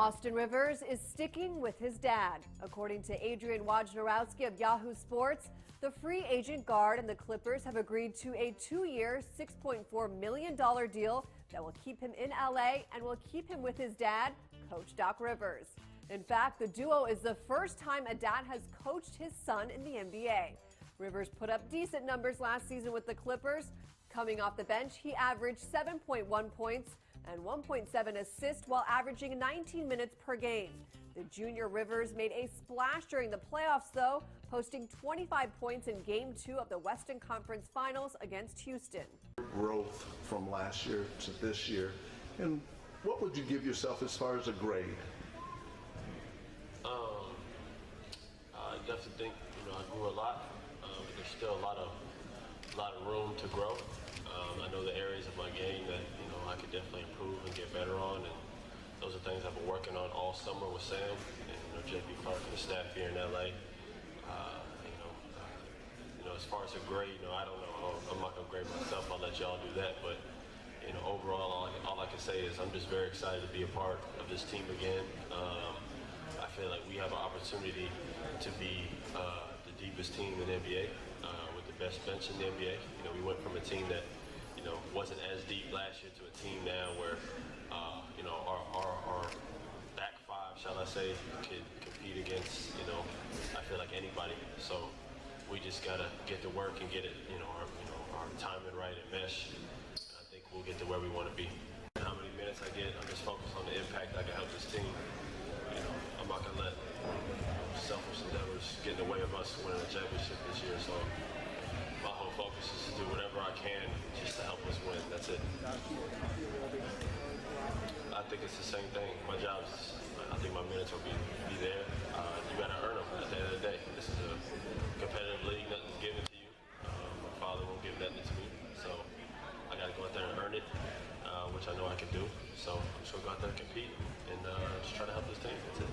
Austin Rivers is sticking with his dad. According to Adrian Wojnarowski of Yahoo Sports, the free agent guard and the Clippers have agreed to a 2-year, $6.4 million deal that will keep him in LA and will keep him with his dad, Coach Doc Rivers. In fact, the duo is the first time a dad has coached his son in the NBA. Rivers put up decent numbers last season with the Clippers. Coming off the bench, he averaged 7.1 points and 1.7 assists while averaging 19 minutes per game. The junior Rivers made a splash during the playoffs, though, posting 25 points in Game 2 of the Western Conference Finals against Houston. Growth from last year to this year, and what would you give yourself as far as a grade? I definitely think I grew a lot. But there's still a lot of room to grow. I know the areas of my game that I could definitely improve and get better on, and those are things I've been working on all summer with Sam and JP Clark and the staff here in LA. As far as a grade, I don't know. I'm not gonna grade myself. I'll let y'all do that. But overall, all I can say is I'm just very excited to be a part of this team again. I feel like we have an opportunity to be the deepest team in the NBA with the best bench in the NBA. We went from a team that wasn't as deep last year to a team now where our back five, shall I say, could compete against I feel like anybody. So we just gotta get to work and get it our timing right and mesh. I think we'll get to where we want to be. How many minutes I get, I'm just focused on the impact I can help this team. I'm not gonna let selfish endeavors get in the way of us winning a championship this year. So my whole focus is to do whatever I can just to help us win. That's it. I think it's the same thing. My job is, I think my minutes will be there. You gotta earn them at the end of the day. This is a competitive league, nothing's given to you. My father won't give nothing to me. So I gotta go out there and earn it, which I know I can do. So I'm just gonna go out there and compete and just try to help this team. That's it.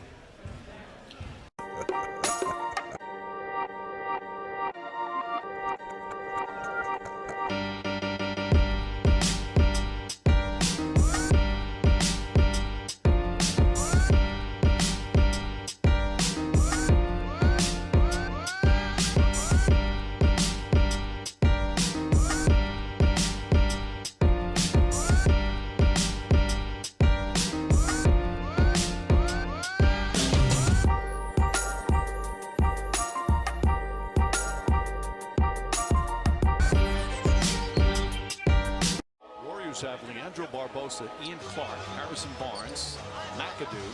Have Leandro Barbosa, Ian Clark, Harrison Barnes, McAdoo,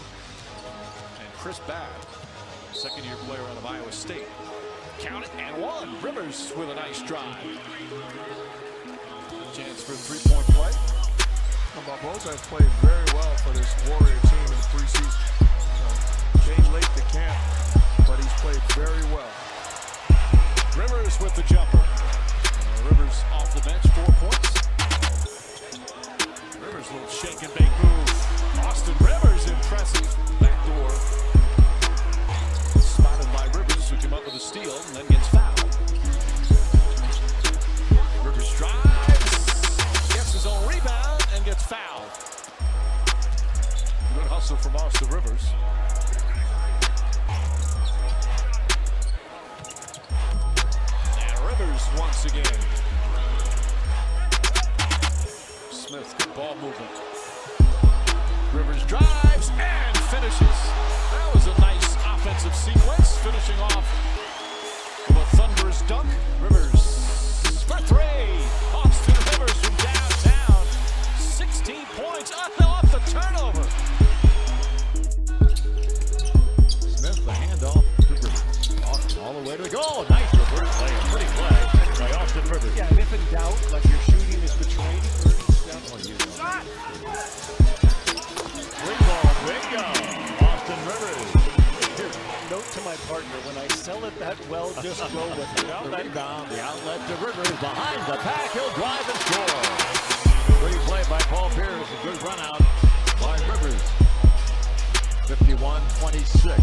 and Chris Babb, second-year player out of Iowa State. Count it, and one. Rivers with a nice drive. Chance for a three-point play. Barbosa has played very well for this Warrior team in the preseason. Came late to camp, but he's played very well. Rivers with the jumper. Rivers off the bench, 4 points. Rivers, little shake and bake move. Austin Rivers, impressive. Backdoor. Spotted by Rivers, who came up with a steal and then gets fouled. Rivers drives, gets his own rebound, and gets fouled. Good hustle from Austin Rivers. And Rivers once again. Smith, good ball movement. Rivers drives and finishes. That was a nice offensive sequence, finishing off with a thunderous dunk. Rivers for three. Austin Rivers from downtown. 16 points off the turnover. Smith, the handoff to Rivers. Austin all the way to the goal. Nice reverse play. A pretty play by Austin Rivers. Yeah, and if in doubt, like your shooting is betrayed. Shot! Three ball, bingo! Austin Rivers. Here, note to my partner, when I sell it that well, just go with it. The rebound, the outlet to Rivers, behind the pack, he'll drive and score. Pretty play by Paul Pierce, a good run out by Rivers. 51-26.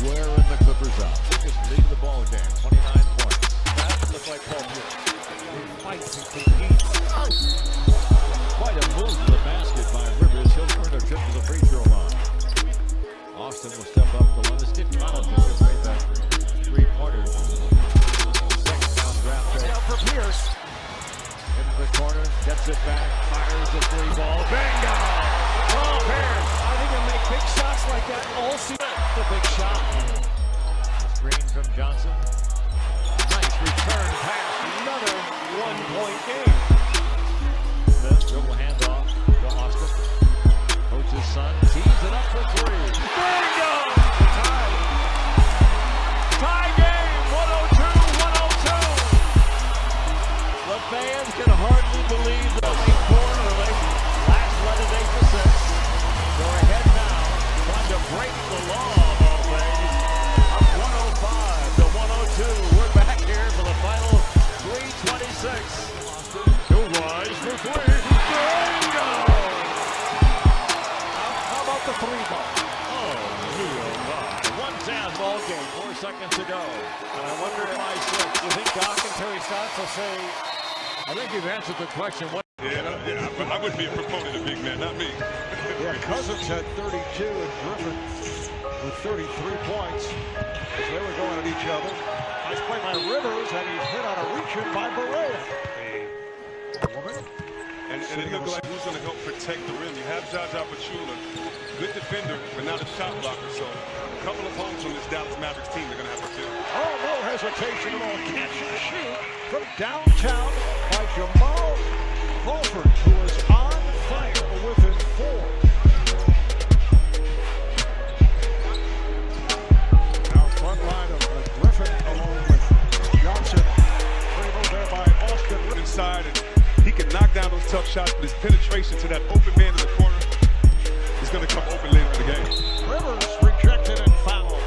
Wearing the Clippers up. Biggest lead of the ball game, 29 points. That looks like Paul Pierce. He fights and competes. Quite a move. like that all season. The big shot. Screen from Johnson. Nice return pass. Another 1-point game. Smith dribble handoff to Austin. Coach's son tees it up for three. Bingo! Tie. Tie game. 102-102. The fans can hardly believe the late quarter. Last led it 8-6. They're ahead now. Trying to break the law of all things. Up 105-102. We're back here for the final 3:26. He'll rise for three. Bingo! How about the 3-ball? Oh, real nice. 1-10 ball game. 4 seconds to go. And I wonder if you think Doc and Terry Stotts will say, I think you've answered the question. I would be a proponent of big man, not me. Yeah, Cousins had 32 and Griffin with 33 points as they were going at each other. Nice play by Rivers, and he's hit on a reach-in by Barea. And it looked like who's going to help protect the rim. You have Jaja Pachulia, good defender, but not a shot blocker. So a couple of holes on this Dallas Mavericks team they're going to have to fill. Oh, no hesitation at all. Catch and shoot from downtown by Jamal Crawford, who is on fire within 4. Now front line of Griffin along with Johnson. Dribbled there by Austin. Inside, and he can knock down those tough shots, but his penetration to that open man in the corner is going to come open later in the game. Rivers rejected and fouled.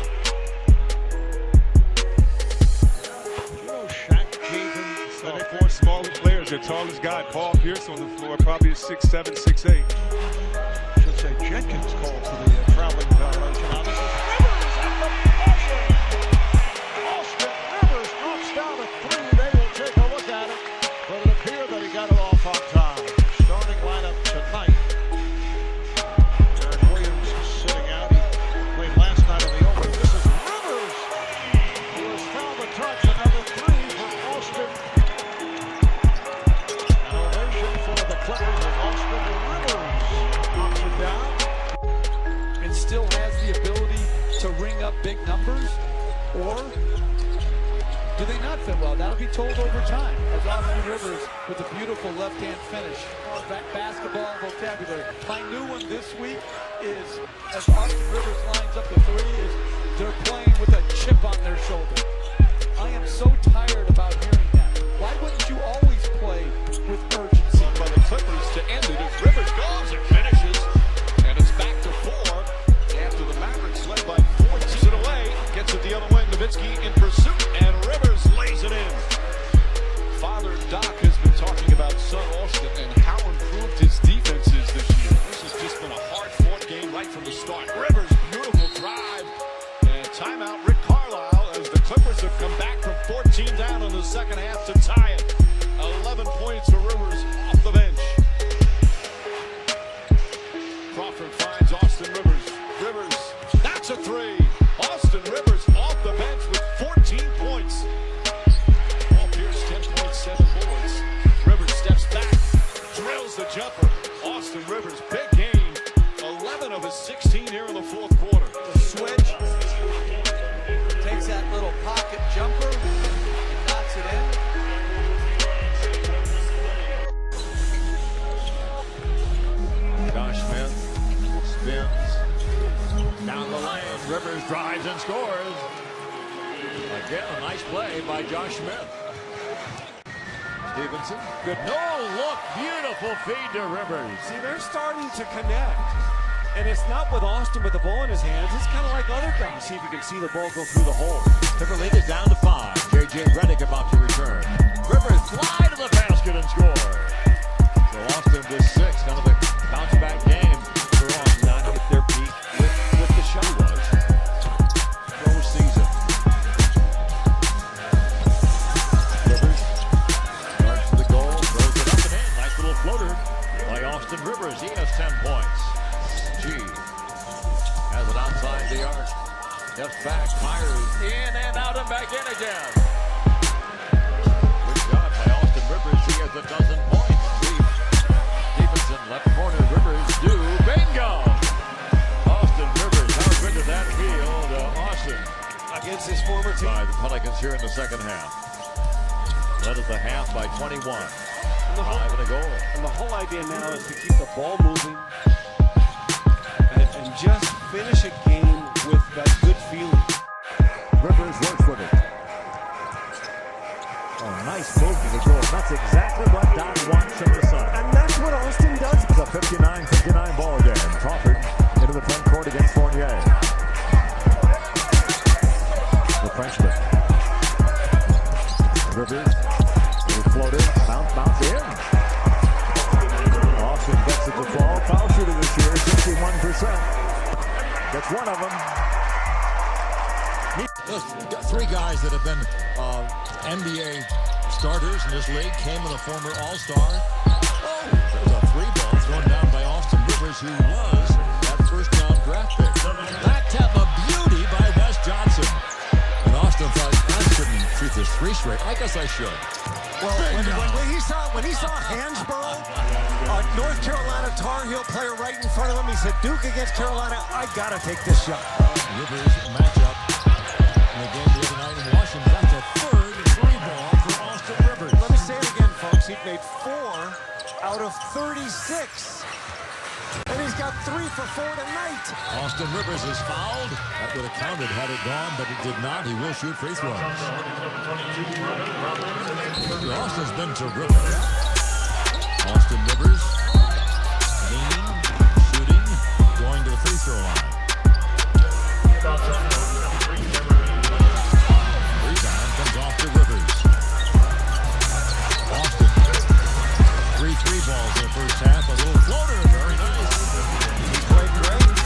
Shaq gave him So 4 smaller players. Their tallest guy, Paul Pierce, on the floor, probably is 6'7", 6'8". should say Jenkins called for the traveling violation. Now this is Rivers at the buzzer. Austin Rivers knocks down a 3. They will take a look at it, but it appeared that he got it off on time. Starting lineup tonight. Aaron Williams is sitting out. He played last night in the open. This is Rivers, who has found the touch. Another 3 for Austin. An ovation for the Clippers as Austin Rivers knocks it down. And still has the ability to ring up big numbers, or do they not fit well? That'll be told over time. As Austin Rivers with a beautiful left-hand finish. Basketball vocabulary. My new one this week is, as Austin Rivers lines up the 3, is they're playing with a chip on their shoulder. I am so tired about hearing that. Why wouldn't you always play with urgency? By the Clippers to end it as Rivers goes and finishes. And it's back to 4 after the Mavericks led by 14 away. Gets it the other way. Nowitzki in pursuit, and Rivers lays it in. Father Doc has been talking about son Austin and how improved his defense is this year. This has just been a hard-fought game right from the start. Rivers, beautiful drive. And timeout, Rick Carlisle, as the Clippers have come back from 14 down in the second half to tie it. 11 points for Rivers off the bench. Crawford finds Austin Rivers. Rivers, that's a 3. Austin Rivers off the bench with 14 points. Paul Pierce, 10.7 boards. Rivers steps back, drills the jumper. Austin Rivers, big game. 11 of his 16 here in the 4th quarter. The switch, takes that little pocket jumper, knocks it in. Josh Smith spins down the lane. Rivers drives and scores. Again, a nice play by Josh Smith. Stevenson, good. No look, beautiful feed to Rivers. See, they're starting to connect. And it's not with Austin with the ball in his hands. It's kind of like other guys. See if you can see the ball go through the hole. Clipper lead is down to 5. J.J. Redick about to return. Rivers fly to the basket and score. So Austin with 6, kind of a bounce-back game for Austin. Not hit their peak with what the show was. Pro season. Rivers starts to the goal, throws it up and in. Nice little floater by Austin Rivers. He has 10 points. G has it outside the arc. Steps back, fires in and out and back in again. Good job by Austin Rivers. He has a dozen points. Stevenson, left corner, Rivers do. Bingo! Austin Rivers offense here in the second half. Led at the half by 21. 5 and a goal. And the whole idea now is to keep the ball moving and just finish a game with that good feeling. Rivers works with it. Oh, nice move to the goal. That's exactly what Don wants from the side. And that's what Austin does. It's a 59-59 ball game. Crawford into the front court against Fournier. The Frenchman. Rivers, little floater, bounce in. Austin gets it to fall. Foul shooting this year, 61%. That's one of them. Got 3 guys that have been NBA starters in this league. Came with a former All-Star. Oh, there's a 3-ball thrown down by Austin Rivers, who was that first-round draft pick. Back tap, a beauty by Wes Johnson. And Austin thought, I shouldn't shoot this 3 straight. I guess I should. Well, when he saw Hansborough, North Carolina Tar Heel player right in front of him, he said, Duke against Carolina, I gotta take this shot. Rivers matchup in the game the other night in Washington. That's a third 3-ball for Austin Rivers. Let me say it again, folks. He made 4 out of 36. And he's got 3 for 4 tonight. Austin Rivers is fouled. That would have counted had it gone, but it did not. He will shoot free throws. Austin's been terrific. Austin Rivers leaning, shooting, going to the free throw line. Rebound comes off to Rivers. Austin, 3 3-balls in the first half. A little floater, very nice. He played great.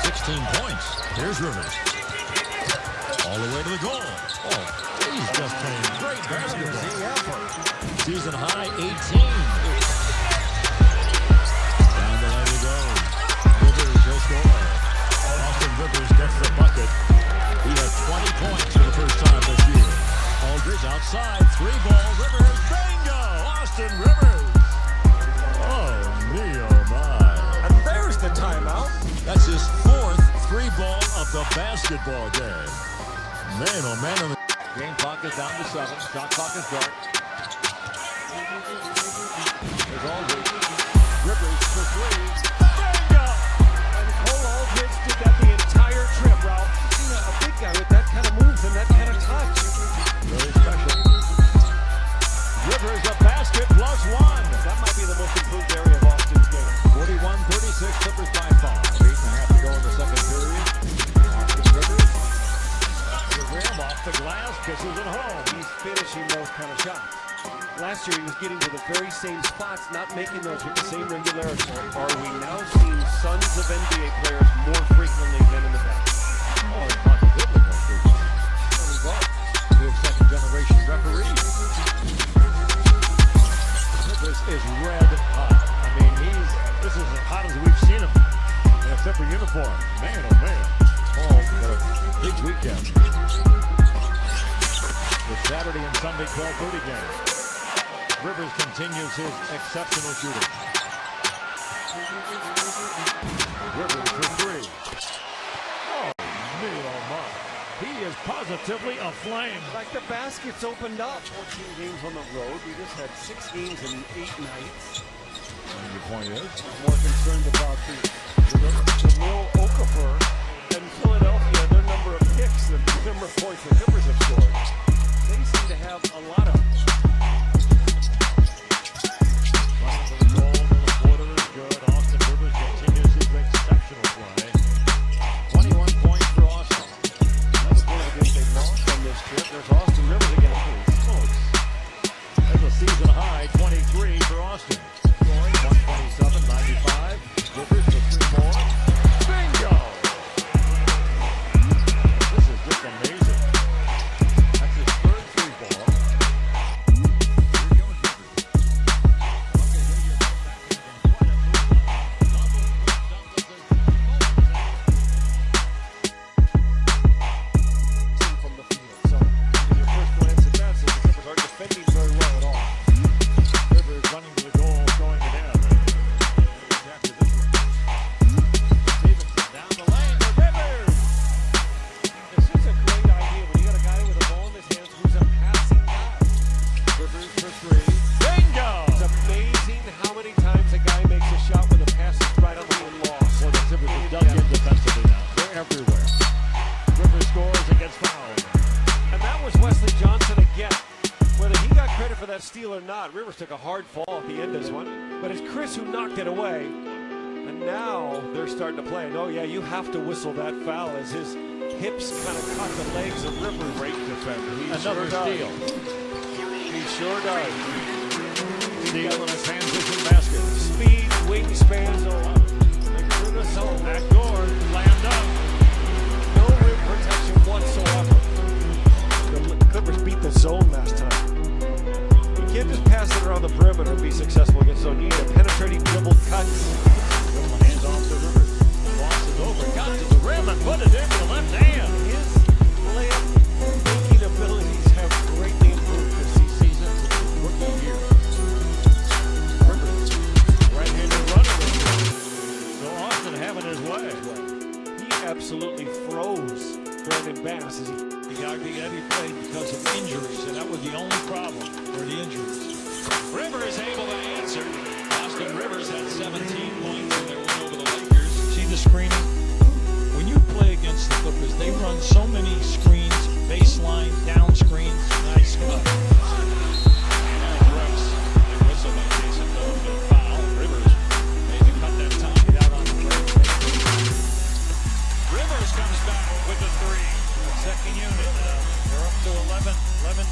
16 points. Here's Rivers. All the way to the goal. Oh, he's just playing great basketball. Season high 18. Down the lane he goes. Rivers will score. Austin Rivers gets the bucket. He had 20 points for the first time this year. Aldridge outside. 3-ball. Rivers. Bingo! Austin Rivers. Oh, me, oh, my. And there's the timeout. That's his 4th 3-ball of the basketball game. Man, oh, man. Game clock is down to 7. Shot clock is dark. There's Aldridge. Rivers for 3. Bingo! And Cole Aldridge did that the entire trip, Ralph. You know, a big guy with that kind of moves and that kind of touch. Very special. Rivers a basket plus 1. That might be the most improved area of Austin's game. 41-36, Clippers by 5. 8.5 to go in the second period. Austin Rivers. The rim off the glass, kisses it home. He's finishing those kind of shots. Last year he was getting to the very same spots, not making those with the same regularity. Are we now seeing sons of NBA players more frequently than in the past? Oh, it's not the biblical frequency. We have second-generation referees. Rivers is red hot. I mean, this is as hot as we've seen him, except for uniform. Man, oh man. Oh, what a big weekend. The Saturday and Sunday 12:30 game. Rivers continues his exceptional shooting. Rivers for 3. Oh, me, oh my. He is positively aflame. Like the basket's opened up. 14 games on the road. We just had 6 games in 8 nights. And your point is? More concerned about the Will Okafor and Philadelphia, their number of kicks and the number of points the Clippers have scored. They seem to have a lot of. There's Austin Rivers against him. There's a season high 23 for Austin. Scoring 127-95. Rivers for 3. or not, Rivers took a hard fall at the end of this one, but it's Chris who knocked it away. And now they're starting to play. And oh yeah, you have to whistle that foul as his hips kind of caught the legs of Rivers. Great defender. He Another sure steal. He sure does. Steal in a transition basket. Speed, wingspan, through the zone. Back door, slammed up. No rim protection whatsoever. The Clippers beat the zone last time. You can't just pass it around the perimeter and be successful against O'Neal. Penetrating dribble cuts. Hands off to Rivers. Crosses over, got to the rim and put it in with the left hand. His layup making abilities have greatly improved this season. Rookie year. Rivers, right-handed runner. So Austin having his way. He absolutely froze Brandon Bass as he He played because of injuries, and that was the only problem, were the injuries. Rivers able to answer. Austin Rivers had 17 points in their win over the Lakers. See the screening? When you play against the Clippers, they run so many screens, baseline, down screens. Nice cut. And Brooks, the whistle by Jason Phillips, but a foul. Rivers made the cut that time. Get out on the play. Rivers comes back with the three. Second unit. They're up to 11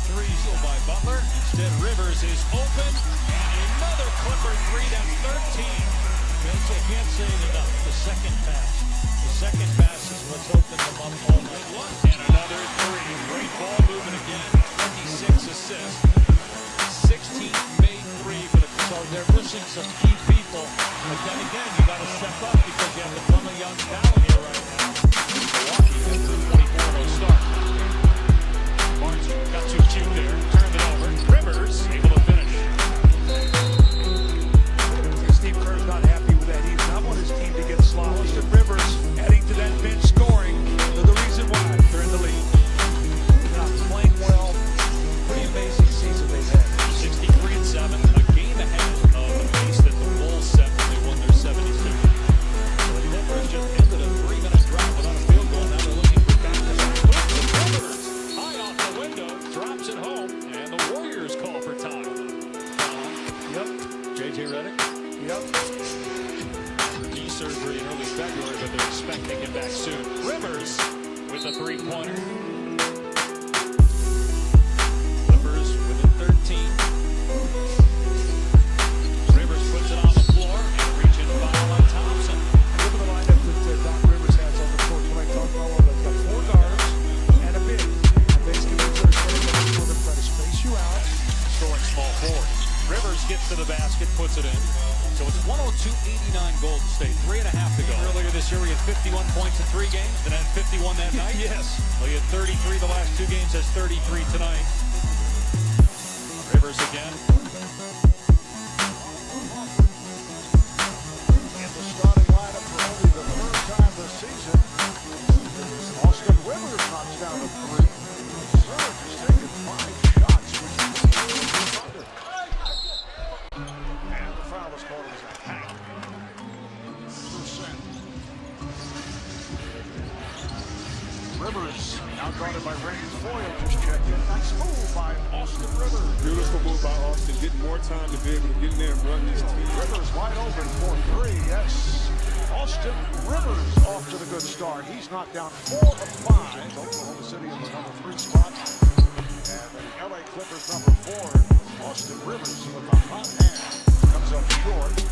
threes. By Butler. Instead, Rivers is open. And another Clipper three. That's 13. I can't say it enough. The second pass. The second pass is what's opened them up all night long. And another three. Great ball movement again. 26 assists. 16 made three for the So they're missing some key people. But then again, you got to step up because you have a ton of young talent here right now. Milwaukee gets the 24-0 start. Barnes got too cute there. Turned it over. Rivers able to finish. Steve Kerr's not happy with that. He does not want his team to get sloppy. Austin Rivers adding to that bench scoring. They're the reason why they're in the league. Not playing well. Pretty amazing season they've had. 63-7. A game ahead of the pace that the Bulls set when they won their 72. The Clippers just ended a 3-minute drought without a field goal. Now they're looking for back to back. Rivers high off the window, drops it home, and the Warriors call for time. Yep. JJ Redick. Yep. Knee surgery in early February, but they're expecting him back soon. Rivers with a three-pointer. Clippers within 13. Rivers puts it on the floor and reaching foul on Thompson. Look at the lineup that Doc Rivers has on the court. When I talk about all they've got 4 guards and a big. And basically, they're trying to space you out. Scoring small forward. Rivers gets to the basket, puts it in. So it's 102-89 Golden State. 3.5 to go. Earlier this year, we had 51 points in 3 games. Then had 51 that night. Yes. Well, he had 33 the last 2 games. Has 33 tonight. Rivers again. In the starting lineup for only the 3rd time this season, Austin Rivers knocks down a 3. Serge has taken 5 shots, which is under. And the foul is called as a hack. Rivers, now guarded by Randy Foyle, just checked in. Nice move by Austin Rivers. Beautiful move by Austin, getting more time to be able to get in there and run this team. Rivers wide open for 3, yes. Austin Rivers off to the good start. He's knocked down 4 of 5. Oklahoma City in the number 3 spot. And the LA Clippers number 4. Austin Rivers with a hot hand comes up short.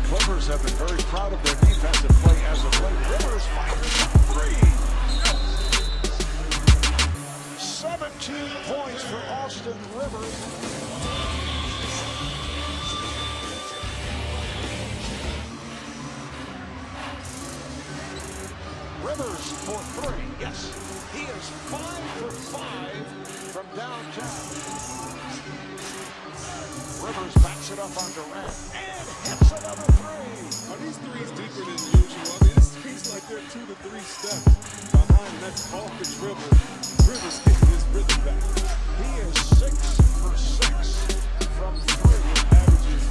Clippers have been very proud of their defensive play as of late. Rivers fires 3. 17 points for Austin Rivers. Rivers for 3. Yes, he is 5 for 5 from downtown. Rivers backs it up on Durant and hits another 3. Are these threes deeper than usual? I mean, it seems like they're 2 to 3 steps behind that off the dribble. Rivers getting his rhythm back. He is 6 for 6 from 3. Averages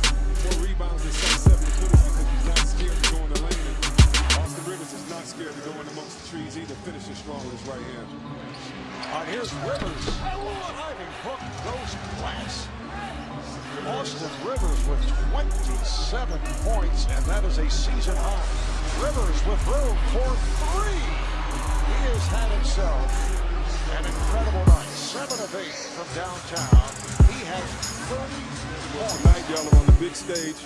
4 rebounds and 7 footers because he's not scared to go in the lane. And Austin Rivers is not scared to go in amongst the trees either. Finishes strong with his right hand. Here's Rivers. Diving hook goes glass. Austin Rivers with 27 points, and that is a season high. Rivers with room for three. He has had himself an incredible night. 7 of 8 from downtown. He has 30 points. Tonight, y'all are on the big stage.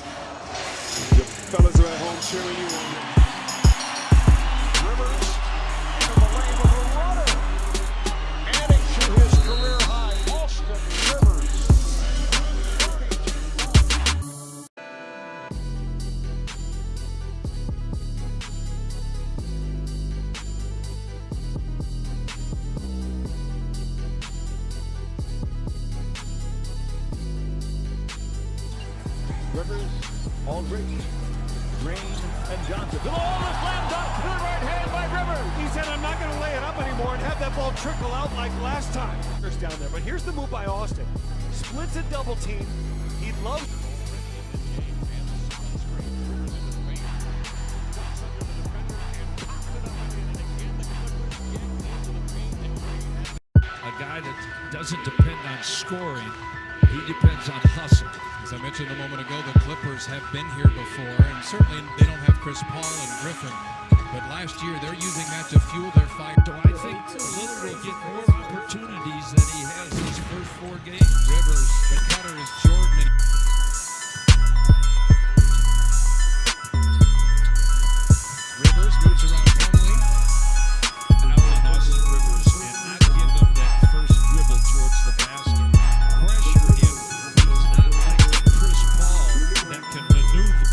The fellas are at home cheering you on. Rivers into the lane with a runner. Adding to his career high. Austin Rivers. Rivers, Aldridge, Green, and Johnson. The ball is slammed up to the right hand by Rivers. He said, I'm not going to lay it up anymore and have that ball trickle out like last time. There's down there, but here's the move by Austin. Splits a double team. He loves. A guy that doesn't depend on scoring, he depends on hustle. As I mentioned a moment ago, the Clippers have been here before, and certainly they don't have Chris Paul and Griffin. But last year, they're using that to fuel their fight. So I think Lillard will get more opportunities than he has in his first 4 games. Rivers, the cutter is Jordan. Rivers moves around Plumlee. Now Austin Rivers did not give him that first dribble towards the basket. Pressure him. It's not like Chris Paul that can maneuver.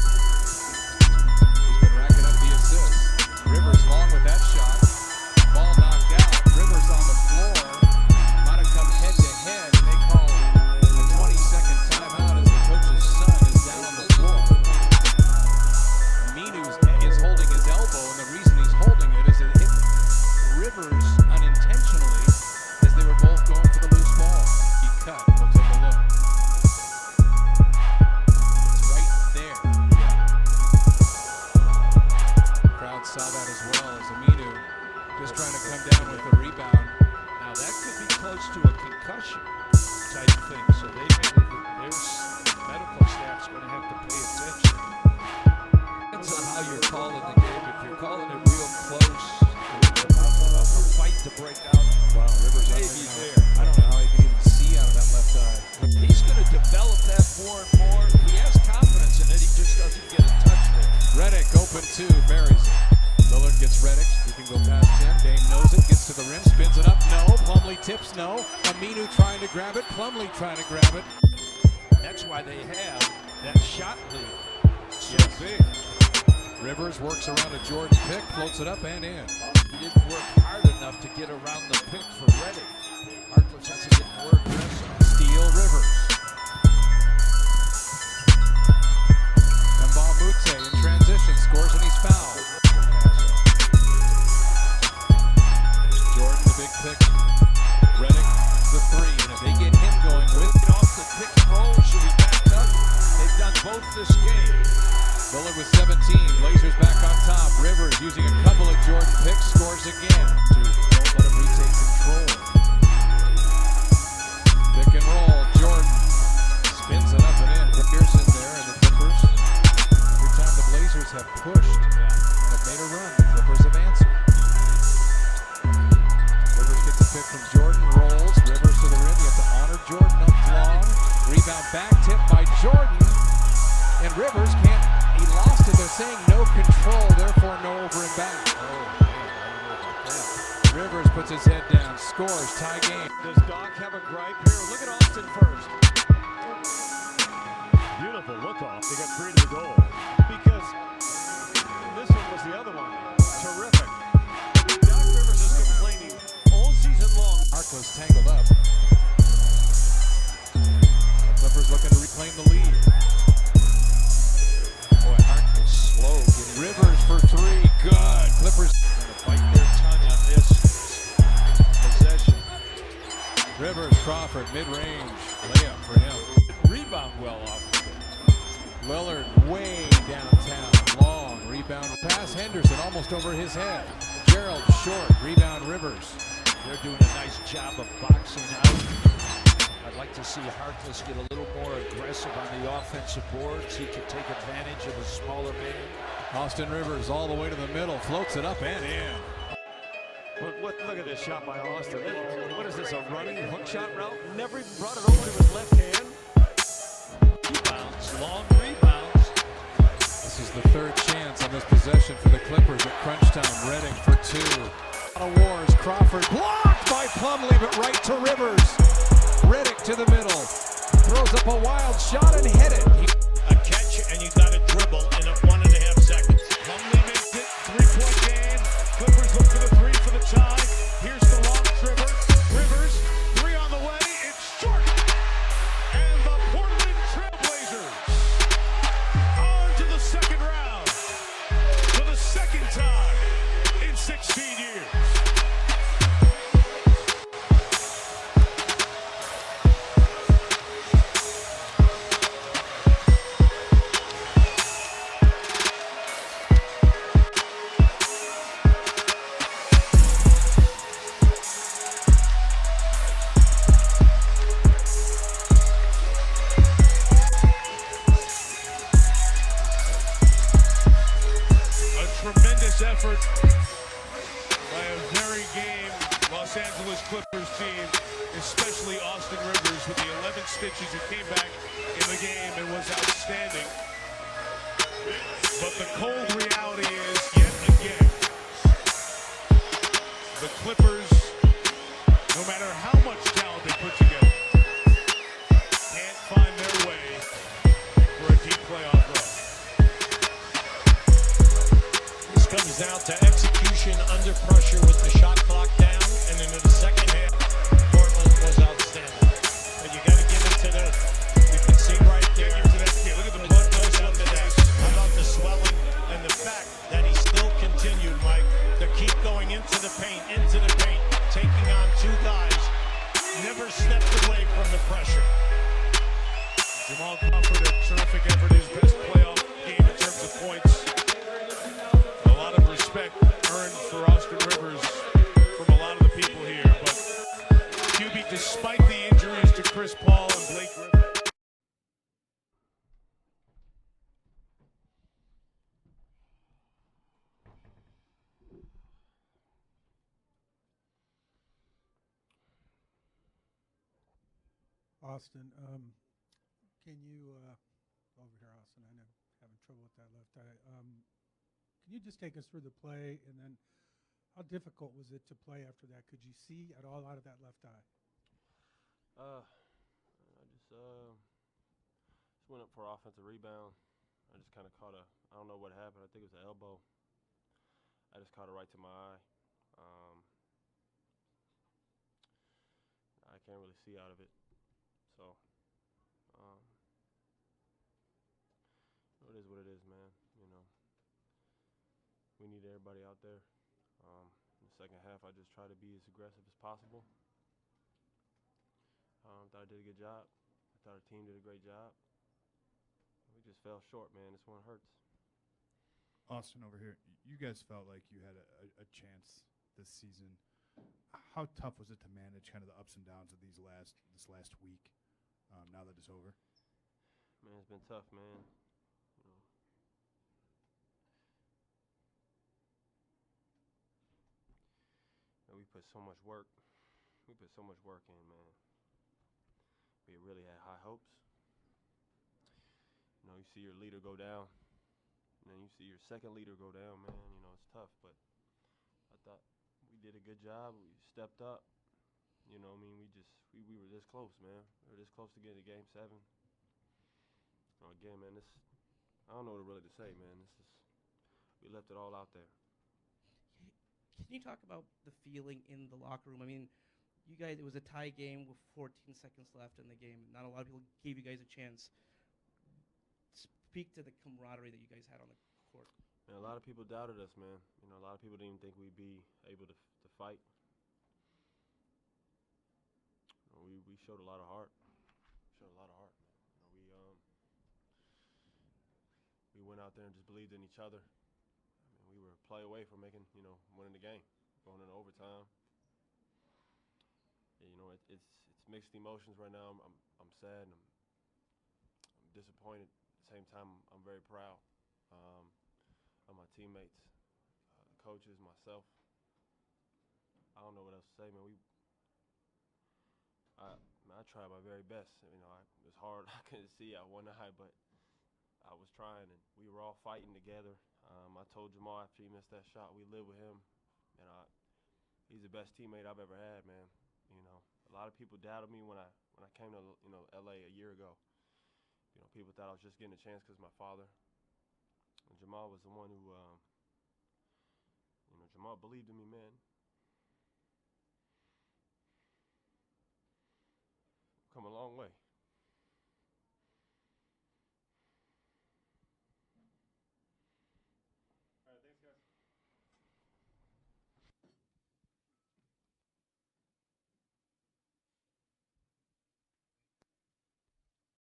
He's been racking up the assists. Rivers long with that shot. Ball knocked out. Rivers on the floor. Might have come head to head. They call a 20-second timeout as the coach's son is down on the floor. Aminu is holding his elbow, and the reason he's holding it is it hit Rivers unintentionally as they were both going for the loose ball. He cut. We'll take a look. It's right there. Crowd saw that as well as Aminu just trying to come down with a rebound. Now that could be close to a concussion type thing, so there's medical staff's going to have to pay attention. Depends on how you're calling the game. If you're calling it real close, a fight to break out. Wow, Rivers maybe there. I don't know how he can even see out of that left eye. He's going to develop that more and more. He has confidence in it. He just doesn't get a touch there. Reddick open 2, buries it. Lillard gets Reddick. He can go past him. Dame knows it. Gets to the rim. Spins it up. No. Plumlee tips. No. Aminu trying to grab it. Plumlee trying to grab it. That's why they have that shot lead. So big. Rivers works around a Jordan pick. Floats it up and in. He didn't work hard enough to get around the pick for Reddick. Harkless has to get more aggressive. Steal Rivers. Mbah a Moute in transition. Scores and he's fouled. Jordan, the big pick. Reddick, the 3. And if they get him going with Get off the pick and roll, should be backed up. They've done both this game. Lillard with 17. Blazers back on top. Rivers using a couple of Jordan picks. Scores again. Don't let him retake control. Pick and roll. Jordan spins it up and in. Pearson there and the Clippers. Every time the Blazers have pushed and have made a run, the Clippers have answered. Rivers gets a pick from Jordan. Rolls. Rivers to the rim. You have to honor Jordan up long. Rebound back tip by Jordan. And Rivers can't. He lost it. They're saying no control, therefore no over and back. Rivers puts his head down, scores, tie game. Does Doc have a gripe here? Look at Austin first. Beautiful look off. They got 3 to the goal. Because this one was the other one. Terrific. Doc Rivers is complaining all season long. Harkless tangled up. The Clippers looking to reclaim the lead. Boy, Harkless slow. Rivers for 3, good. Clippers Going to bite their tongue on this possession. Rivers, Crawford, mid-range layup for him. Rebound well off. Lillard way downtown, long rebound pass. Henderson almost over his head. Gerald short, rebound Rivers. They're doing a nice job of boxing out. I'd like to see Harkless get a little more aggressive on the offensive boards. He could take advantage of a smaller man. Austin Rivers all the way to the middle, floats it up and in. Look at this shot by Austin. What is this, a running hook shot route? Never even brought it over to his left hand. Rebounds, long rebounds. This is the third chance on this possession for the Clippers at crunch time. Redding for two. Out of Wars, Crawford blocked by Plumlee, but right to Rivers. Reddick to the middle. Throws up a wild shot and hit it. A catch, and you got to dribble in 1.5 seconds. Plumlee makes it. 3-point game. Clippers look for the three for the tie. Here's the long trigger. Rivers, three on the way. It's short. And the Portland Trailblazers on to the second round for the second time in 16 years. Tremendous effort by a very game Los Angeles Clippers team, especially Austin Rivers with the 11 stitches who came back in the game and was outstanding. But the cold reality is, yet again, the Clippers, no matter how much talent they put together, can't find their way for a deep playoff run. Comes down to execution under pressure with the shot clock down, and then in the second half, Portland was outstanding. But you got to give it to them. You can see right there. Give it to that kid. Look at the blood goes up to that. How about the swelling and the fact that he still continued, Mike, to keep going into the paint, taking on two guys, never stepped away from the pressure. Jamal Crawford, a terrific effort, his best playoff game in terms of points. A lot of respect earned for Austin Rivers from a lot of the people here, but QB, despite the injuries to Chris Paul and Blake Griffin. Austin, can you, over here, Austin, I know having trouble with that left eye. Can you just take us through the play, and then how difficult was it to play after that? Could you see at all out of that left eye? I just went up for an offensive rebound. I just kind of caught I don't know what happened. I think it was an elbow. I just caught it right to my eye. I can't really see out of it. So, it is what it is, man. You know, we need everybody out there. In the second half, I just try to be as aggressive as possible. Thought I did a good job. I thought our team did a great job. We just fell short, man. This one hurts. Austin, over here, you guys felt like you had a chance this season. How tough was it to manage kind of the ups and downs of this last week, now that it's over? Man, it's been tough, man. You know. And we put so much work. We put so much work in, man. We really had high hopes. You know, you see your leader go down, and then you see your second leader go down, man. You know, it's tough, but I thought we did a good job. We stepped up. You know, I mean, we were this close, man. We were this close to getting to Game 7. Again, man, I don't know what really to say, man. We left it all out there. Can you talk about the feeling in the locker room? I mean, you guys, it was a tie game with 14 seconds left in the game. Not a lot of people gave you guys a chance. Speak to the camaraderie that you guys had on the court. Man, a lot of people doubted us, man. You know, a lot of people didn't even think we'd be able to fight. You know, we showed a lot of heart. You know, we went out there and just believed in each other. I mean, we were a play away from winning the game, going into overtime. you know, it's mixed emotions right now. I'm sad and I'm disappointed. At the same time, I'm very proud of my teammates, coaches, myself. I don't know what else to say, man. I tried my very best. You know, it was hard. I couldn't see out one eye, but I was trying, and we were all fighting together. I told Jamal after he missed that shot, we live with him, and he's the best teammate I've ever had, man. You know, a lot of people doubted me when I came to LA a year ago. You know, people thought I was just getting a chance because my father. And Jamal was the one who, Jamal believed in me, man. Come a long way.